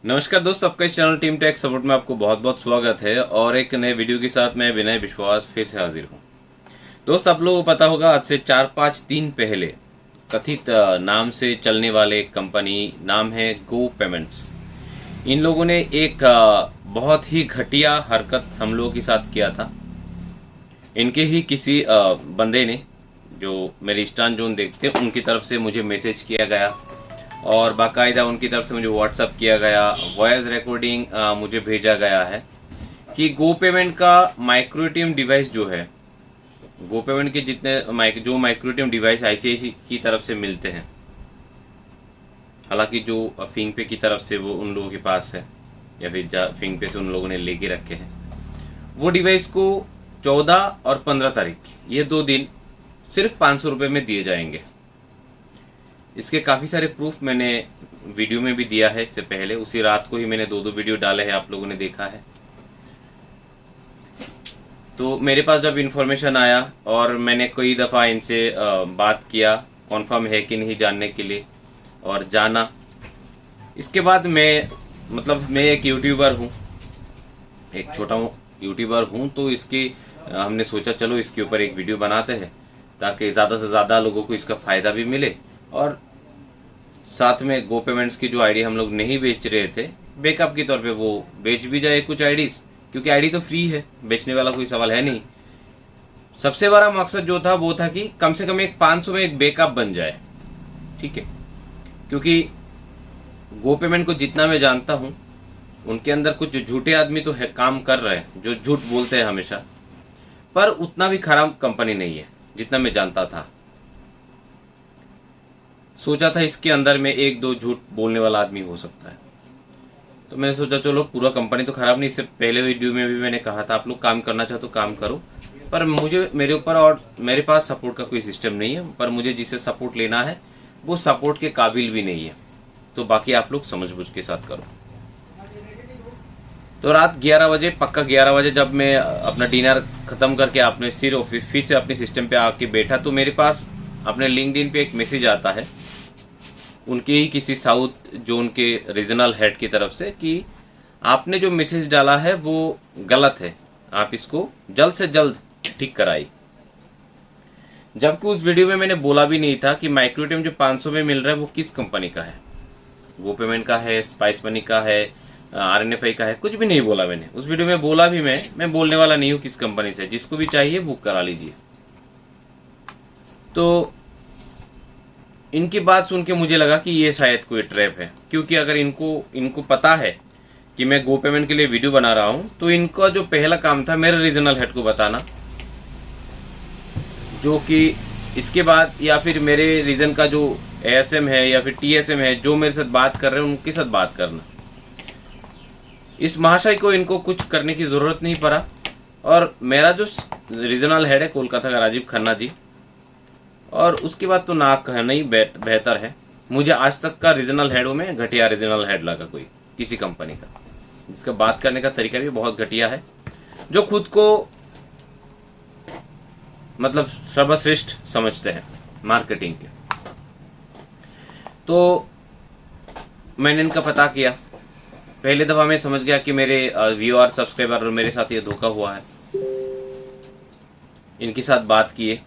नमस्कार दोस्त, आपका इस चैनल टीम टेक सपोर्ट में आपको बहुत बहुत स्वागत है। और एक नए वीडियो के साथ मैं विनय विश्वास फिर से हाजिर हूँ। दोस्त, आप लोगों को पता होगा आज से 4-5 दिन पहले कथित नाम से चलने वाले एक कंपनी नाम है गो पेमेंट्स। इन लोगों ने एक बहुत ही घटिया हरकत हम लोगों के साथ किया था। इनके ही किसी बंदे ने, जो मेरे ईस्टर्न जोन देखते हैं, उनकी तरफ से मुझे मैसेज किया गया और बाकायदा उनकी तरफ से मुझे व्हाट्सअप किया गया, वॉइस रिकॉर्डिंग मुझे भेजा गया है कि गो पेमेंट का माइक्रो एटीएम डिवाइस जो है, गो पेमेंट के जितने जो माइक्रो एटीएम डिवाइस आईसीआईसी की तरफ से मिलते हैं, हालांकि जो फिंग पे की तरफ से वो उन लोगों के पास है या फिर फिंग पे से उन लोगों ने लेके रखे हैं, वो डिवाइस को 14 और 15 तारीख ये 2 दिन सिर्फ 500 रुपये में दिए जाएंगे। इसके काफ़ी सारे प्रूफ मैंने वीडियो में भी दिया है। इससे पहले उसी रात को ही मैंने 2 वीडियो डाले हैं, आप लोगों ने देखा है। तो मेरे पास जब इन्फॉर्मेशन आया और मैंने कई दफ़ा इनसे बात किया कॉन्फर्म है कि नहीं जानने के लिए, और जाना। इसके बाद मैं एक यूट्यूबर हूँ, एक छोटा यूट्यूबर हूँ, तो हमने सोचा चलो इसके ऊपर एक वीडियो बनाते हैं ताकि ज़्यादा से ज़्यादा लोगों को इसका फ़ायदा भी मिले और साथ में गो पेमेंट्स की जो आईडी हम लोग नहीं बेच रहे थे, बैकअप के तौर पे वो बेच भी जाए कुछ आईडीज, क्योंकि आईडी तो फ्री है, बेचने वाला कोई सवाल है नहीं। सबसे बड़ा मकसद जो था वो था कि कम से कम एक 500 में एक बैकअप बन जाए, ठीक है। क्योंकि गो पेमेंट को जितना मैं जानता हूँ, उनके अंदर कुछ झूठे आदमी तो है, काम कर रहे हैं, जो झूठ बोलते हैं हमेशा, पर उतना भी खराब कंपनी नहीं है जितना मैं जानता था। सोचा था इसके अंदर में 1-2 झूठ बोलने वाला आदमी हो सकता है, तो मैंने सोचा चलो पूरा कंपनी तो खराब नहीं। इससे पहले वीडियो में भी मैंने कहा था आप लोग काम करना चाहो तो काम करो, पर मेरे ऊपर और मेरे पास सपोर्ट का कोई सिस्टम नहीं है, पर मुझे जिसे सपोर्ट लेना है वो सपोर्ट के काबिल भी नहीं है, तो बाकी आप लोग समझ बुझ के साथ करो। तो रात 11 बजे, पक्का 11 बजे, जब मैं अपना डिनर खत्म करके अपने फिर से अपने सिस्टम पे आके बैठा, तो मेरे पास अपने लिंक्डइन पे एक मैसेज आता है उनके ही किसी साउथ जोन के रीजनल हेड की तरफ से कि आपने जो मैसेज डाला है वो गलत है, आप इसको जल्द से जल्द ठीक कराइए। जबकि उस वीडियो में मैंने बोला भी नहीं था कि माइक्रो एटीएम जो 500 में मिल रहा है वो किस कंपनी का है, गो पेमेंट का है, स्पाइस मनी का है, RNFI का है, कुछ भी नहीं बोला मैंने उस वीडियो में। बोला भी मैं बोलने वाला नहीं हूँ किस कंपनी से, जिसको भी चाहिए बुक करा लीजिए। तो इनकी बात सुन के मुझे लगा कि ये शायद कोई ट्रैप है, क्योंकि अगर इनको पता है कि मैं गो पेमेंट के लिए वीडियो बना रहा हूं, तो इनका जो पहला काम था मेरे रीजनल हेड को बताना, जो कि इसके बाद या फिर मेरे रीजन का जो ASM है या फिर TSM है जो मेरे साथ बात कर रहे हैं उनके साथ बात करना। इस महाशय को इनको कुछ करने की जरूरत नहीं पड़ा, और मेरा जो रीजनल हेड है कोलकाता का, राजीव खन्ना जी, और उसके बाद तो ना कहना ही बेहतर है। मुझे आज तक का रीजनल हेडों में घटिया रीजनल हेड लगा कोई किसी कंपनी का, जिसका बात करने का तरीका भी बहुत घटिया है, जो खुद को सर्वश्रेष्ठ समझते हैं मार्केटिंग के। तो मैंने इनका पता किया। पहले दफा मैं समझ गया कि मेरे व्यूअर सब्सक्राइबर और मेरे साथ ये धोखा हुआ है। इनके साथ बात किए,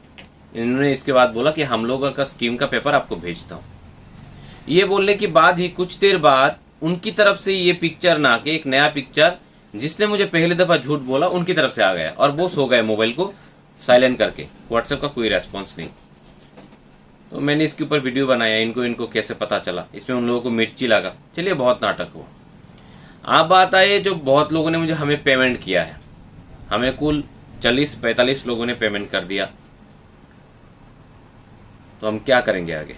इन्होंने इसके बाद बोला कि हम लोगों का स्कीम का पेपर आपको भेजता हूँ। ये बोलने के बाद ही कुछ देर बाद उनकी तरफ से ये पिक्चर ना के एक नया पिक्चर, जिसने मुझे पहले दफा झूठ बोला, उनकी तरफ से आ गया, और वो सो गए मोबाइल को साइलेंट करके। व्हाट्सएप का कोई रेस्पॉन्स नहीं। तो मैंने इसके ऊपर वीडियो बनाया, इनको कैसे पता चला, इसमें उन लोगों को मिर्ची लगा। चलिए, बहुत नाटक हुआ। आप बात आए जो बहुत लोगों ने हमें पेमेंट किया है, हमें कुल 40-45 लोगों ने पेमेंट कर दिया, तो हम क्या करेंगे आगे।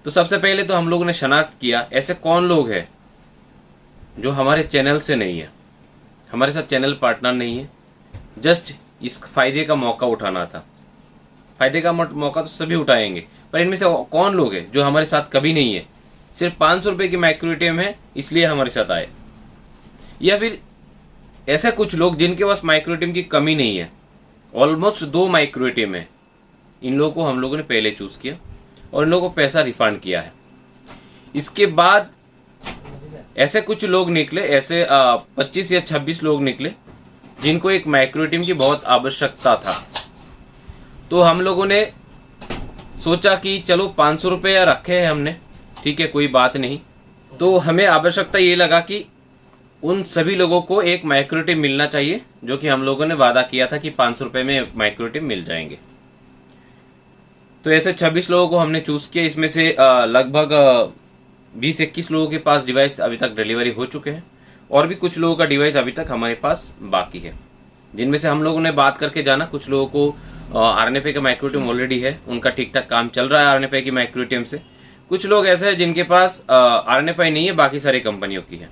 तो सबसे पहले तो हम लोगों ने शनाख्त किया ऐसे कौन लोग हैं जो हमारे चैनल से नहीं है, हमारे साथ चैनल पार्टनर नहीं है, जस्ट इस फायदे का मौका उठाना था। फायदे का मौका तो सभी उठाएंगे, पर इनमें से कौन लोग हैं जो हमारे साथ कभी नहीं है, सिर्फ 500 रुपए की माइक्रो एटीएम है इसलिए हमारे साथ आए, या फिर ऐसे कुछ लोग जिनके पास माइक्रो एटीएम की कमी नहीं है, ऑलमोस्ट 2 माइक्रो एटीएम है, इन लोगों को हम लोगों ने पहले चूज किया और इन लोगों को पैसा रिफंड किया है। इसके बाद ऐसे कुछ लोग निकले, ऐसे 25 या 26 लोग निकले जिनको एक माइक्रो टीम की बहुत आवश्यकता था। तो हम लोगों ने सोचा कि चलो 500 रुपये रखे हैं हमने, ठीक है कोई बात नहीं। तो हमें आवश्यकता ये लगा कि उन सभी लोगों को एक माइक्रो टीम मिलना चाहिए, जो कि हम लोगों ने वादा किया था कि 500 रुपये में माइक्रो टीम मिल जाएंगे। तो ऐसे 26 लोगों को हमने चूज किया। इसमें से लगभग 20-21 लोगों के पास डिवाइस अभी तक डिलीवरी हो चुके हैं और भी कुछ लोगों का डिवाइस अभी तक हमारे पास बाकी है, जिनमें से हम लोगों ने बात करके जाना कुछ लोगों को आरएनएफआई का माइक्रो टीम ऑलरेडी है, उनका ठीक ठाक काम चल रहा है आरएनएफआई की माइक्रो टीम से। कुछ लोग ऐसे हैं जिनके पास आरएनएफआई नहीं है, बाकी सारी कंपनियों की है।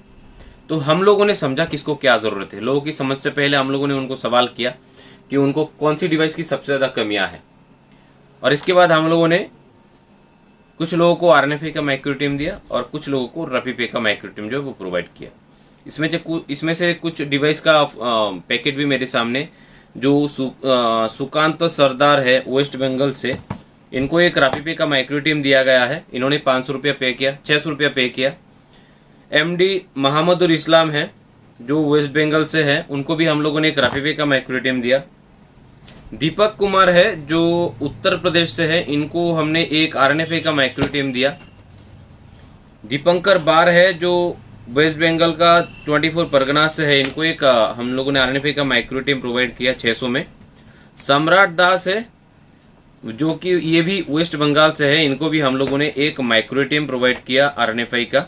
तो हम लोगों ने समझा किसको क्या जरूरत है। लोगों की समझ से पहले हम लोगों ने उनको सवाल किया कि उनको कौन सी डिवाइस की सबसे ज्यादा कमियां है, और इसके बाद हम लोगों ने कुछ लोगों को आरएनएफआई का माइक्रो टीम दिया और कुछ लोगों को रफीपे का माइक्रो टीम जो है वो प्रोवाइड किया। इसमें से कुछ डिवाइस का पैकेट भी मेरे सामने, जो सुकांत सरदार है वेस्ट बंगाल से, इनको एक रफीपे का माइक्रो टीम दिया गया है। इन्होंने 500 रुपया पे किया, 600 रुपया पे किया। एमडी मोहम्मदुल इस्लाम है जो वेस्ट बंगाल से है, उनको भी हम लोगों ने एक रफीपे का माइक्रो टीम दिया। दीपक कुमार है जो उत्तर प्रदेश से है, इनको हमने एक आरएनएफआई का माइक्रो टीम दिया। दीपंकर बार है जो वेस्ट बंगाल का 24 परगना से है, इनको एक हम लोगों ने आरएनएफआई का माइक्रो टीम प्रोवाइड किया 600 में। सम्राट दास है जो कि ये भी वेस्ट बंगाल से है, इनको भी हम लोगों ने एक माइक्रो टीम प्रोवाइड किया आरएनएफआई का।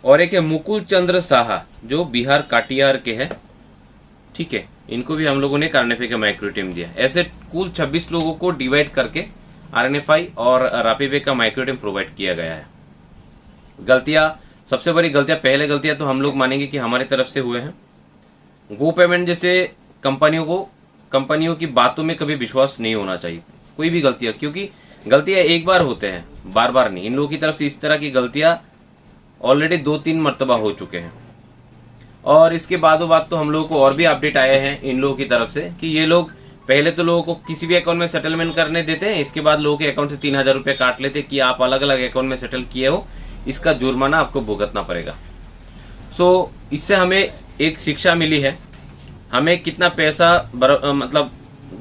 और एक है मुकुल चंद्र साहा जो बिहार काटियार के है, ठीक है, इनको भी हम लोगों ने आरएनएफआई का माइक्रो टीम दिया। ऐसे कुल 26 लोगों को डिवाइड करके आरएनएफआई और रफीपे का माइक्रो टीम प्रोवाइड किया गया है। गलतियां, सबसे बड़ी गलतियां, पहले गलतियां तो हम लोग मानेंगे कि हमारी तरफ से हुए हैं। गो पेमेंट जैसे कंपनियों की बातों में कभी विश्वास नहीं होना चाहिए, कोई भी गलतियां, क्योंकि गलतियां एक बार होते हैं, बार बार नहीं। इन लोगों की तरफ से इस तरह की गलतियां ऑलरेडी 2-3 मर्तबा हो चुके हैं। और इसके बादों बाद तो हम लोगों को और भी अपडेट आए हैं इन लोगों की तरफ से कि ये लोग पहले तो लोगों को किसी भी अकाउंट में सेटलमेंट करने देते हैं, इसके बाद लोगों के अकाउंट से 3000 रुपए काट लेते कि आप अलग अलग अकाउंट में सेटल किए हो, इसका जुर्माना आपको भुगतना पड़ेगा। सो इससे हमें एक शिक्षा मिली है। हमें कितना पैसा मतलब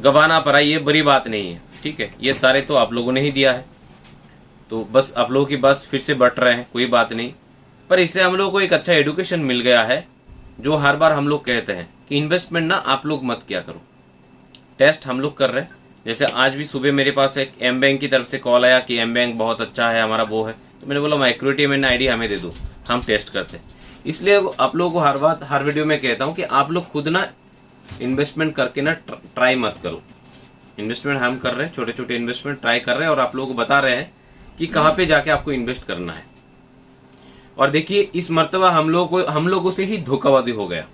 गंवाना पड़ा ये बड़ी बात नहीं है, ठीक है, ये सारे तो आप लोगों ने ही दिया है, तो बस आप लोगों की बस फिर से बट रहे हैं, कोई बात नहीं। पर इससे हम लोगों को एक अच्छा एडुकेशन मिल गया है, जो हर बार हम लोग कहते हैं कि इन्वेस्टमेंट ना आप लोग मत किया करो। टेस्ट हम लोग कर रहे हैं, जैसे आज भी सुबह मेरे पास एक एम बैंक की तरफ से कॉल आया कि एम बैंक बहुत अच्छा है, हमारा वो है, तो मैंने बोला माइक्रो टीम एंड आईडी हमें दे दो, हम टेस्ट करते हैं। इसलिए आप लोगों को हर वीडियो में कहता हूं कि आप लोग खुद ना इन्वेस्टमेंट करके ना ट्राई मत करो। इन्वेस्टमेंट हम कर रहे हैं, छोटे छोटे इन्वेस्टमेंट ट्राई कर रहे हैं और आप लोगों को बता रहे हैं कि कहाँ पे जाके आपको इन्वेस्ट करना है। और देखिए इस मर्तबा हम लोगों से ही धोखाबाजी हो गया,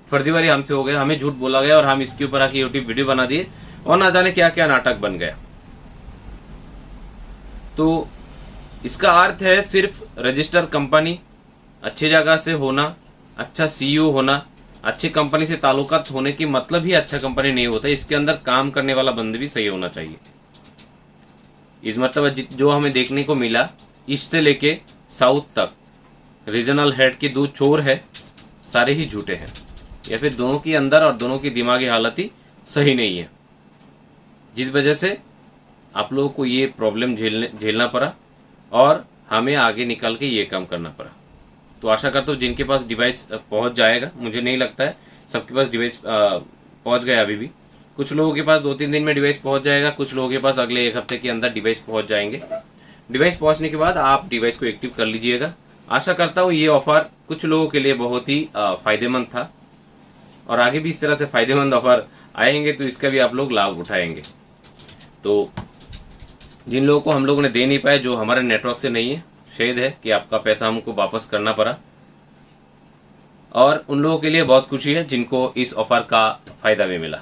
फर्जीवारी हमसे हो गया, हमें झूठ बोला गया और हम इसके ऊपर आके यूट्यूब वीडियो बना दिए और ना जाने क्या क्या नाटक बन गया। तो इसका अर्थ है सिर्फ रजिस्टर कंपनी, अच्छी जगह से होना, अच्छा सीईओ होना, अच्छी कंपनी से ताल्लुकात होने की मतलब ही अच्छा कंपनी नहीं होता, इसके अंदर काम करने वाला बंदा भी सही होना चाहिए। इस मतलब जो हमें देखने को मिला, ईस्ट से लेके साउथ तक रीजनल हेड के 2 चोर है, सारे ही झूठे हैं, या फिर दोनों के अंदर और दोनों की दिमागी हालत ही सही नहीं है, जिस वजह से आप लोगों को ये प्रॉब्लम झेलना पड़ा और हमें आगे निकल के ये काम करना पड़ा। तो आशा करता हूँ जिनके पास डिवाइस पहुंच जाएगा, मुझे नहीं लगता है सबके पास डिवाइस पहुंच गया अभी भी, कुछ लोगों के पास 2-3 दिन में डिवाइस पहुंच जाएगा, कुछ लोगों के पास अगले 1 हफ्ते के अंदर डिवाइस पहुंच जाएंगे। डिवाइस पहुंचने के बाद आप डिवाइस को एक्टिव कर लीजिएगा। आशा करता हूँ ये ऑफर कुछ लोगों के लिए बहुत ही फायदेमंद था और आगे भी इस तरह से फायदेमंद ऑफर आएंगे तो इसका भी आप लोग लाभ उठाएंगे। तो जिन लोगों को हम लोगों ने दे नहीं पाए, जो हमारे नेटवर्क से नहीं है, खेद है कि आपका पैसा हमको वापस करना पड़ा, और उन लोगों के लिए बहुत खुशी है जिनको इस ऑफर का फायदा भी मिला।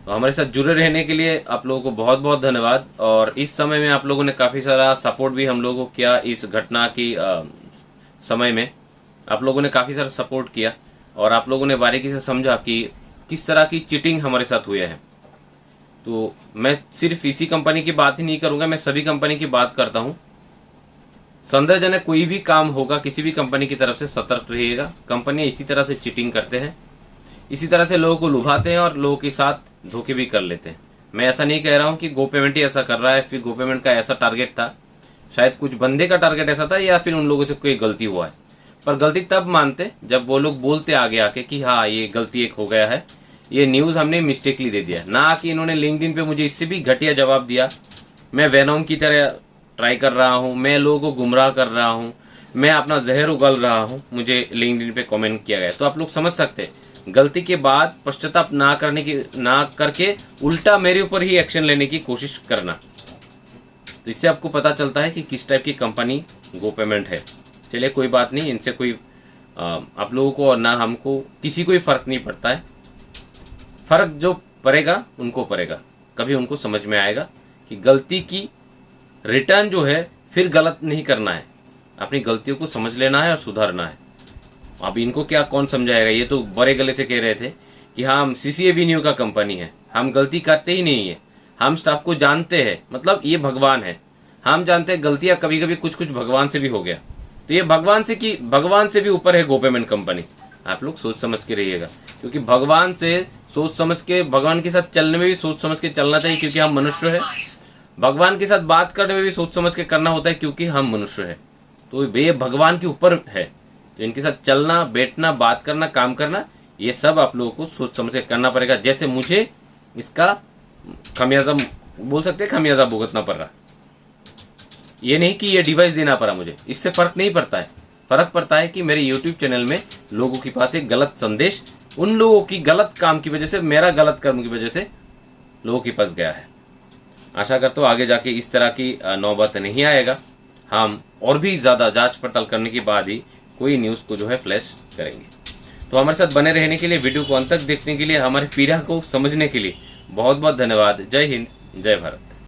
तो हमारे साथ जुड़े रहने के लिए आप लोगों को बहुत बहुत धन्यवाद। और इस समय में आप लोगों ने काफी सारा सपोर्ट भी हम लोगों को किया, इस घटना की समय में आप लोगों ने काफी सारा सपोर्ट किया और आप लोगों ने बारीकी से समझा कि किस तरह की चीटिंग हमारे साथ हुई है। तो मैं सिर्फ इसी कंपनी की बात ही नहीं करूंगा, मैं सभी कंपनी की बात करता हूं। संदेहजनक कोई भी काम होगा किसी भी कंपनी की तरफ से सतर्क रहिएगा। कंपनियां इसी तरह से चीटिंग करते हैं, इसी तरह से लोगों को लुभाते हैं और लोगों के साथ धोखे भी कर लेते हैं। मैं ऐसा नहीं कह रहा हूं कि गो पेमेंट ही ऐसा कर रहा है, फिर गो पेमेंट का ऐसा टारगेट था, शायद कुछ बंदे का टारगेट ऐसा था या फिर उन लोगों से कोई गलती हुआ है। पर गलती तब मानते जब वो लोग बोलते आगे आके कि हाँ ये गलती एक हो गया है, ये न्यूज हमने मिस्टेकली दे दिया, ना कि इन्होंने लिंक्डइन पे मुझे इससे भी घटिया जवाब दिया। मैं वेनोम की तरह ट्राई कर रहा हूँ, मैं लोगों को गुमराह कर रहा हूँ, मैं अपना जहर उगल रहा हूँ, मुझे लिंक्डइन पे कमेंट किया गया। तो आप लोग समझ सकते हैं, गलती के बाद पश्चाताप ना करके उल्टा मेरे ऊपर ही एक्शन लेने की कोशिश करना। तो इससे आपको पता चलता है कि किस टाइप की कंपनी गो पेमेंट है। चलिए कोई बात नहीं, इनसे कोई आप लोगों को और ना हमको किसी को ही फर्क नहीं पड़ता है। फर्क जो पड़ेगा उनको पड़ेगा, कभी उनको समझ में आएगा कि गलती की रिटर्न जो है फिर गलत नहीं करना है, अपनी गलतियों को समझ लेना है और सुधारना है। अब इनको क्या कौन समझाएगा, ये तो बड़े गले से कह रहे थे कि हाँ हम सीसीएबी न्यू का कंपनी है, हम गलती करते ही नहीं है, हम स्टाफ को जानते हैं, मतलब ये भगवान है, हम जानते हैं गलतियां कभी कभी कुछ कुछ भगवान से भी हो गया। तो ये भगवान से भी ऊपर है गो पेमेंट कंपनी। आप लोग सोच समझ के रहिएगा, क्योंकि भगवान से सोच समझ के, भगवान के साथ चलने में भी सोच समझ के चलना चाहिए क्योंकि हम मनुष्य है। भगवान के साथ बात करने में भी सोच समझ के करना होता है क्योंकि हम मनुष्य है। तो ये भगवान के ऊपर है, तो इनके साथ चलना, बैठना, बात करना, काम करना, ये सब आप लोगों को सोच समझ के करना पड़ेगा। जैसे मुझे इसका खमियाजा बोल सकते हैं, खमियाजा भुगतना पड़ रहा। ये नहीं कि ये डिवाइस देना पड़ा मुझे, इससे फर्क नहीं पड़ता है। फर्क पड़ता है कि मेरे यूट्यूब चैनल में लोगों के पास एक गलत संदेश, उन लोगों की गलत काम की वजह से, मेरा गलत कर्म की वजह से लोगों के पास गया है। आशा करता हूँ आगे जाके इस तरह की नौबत नहीं आएगा। हम और भी ज्यादा जांच पड़ताल करने के बाद ही कोई न्यूज को जो है फ्लैश करेंगे। तो हमारे साथ बने रहने के लिए, वीडियो को अंत तक देखने के लिए, हमारे पीड़ा को समझने के लिए बहुत बहुत धन्यवाद। जय हिंद, जय भारत।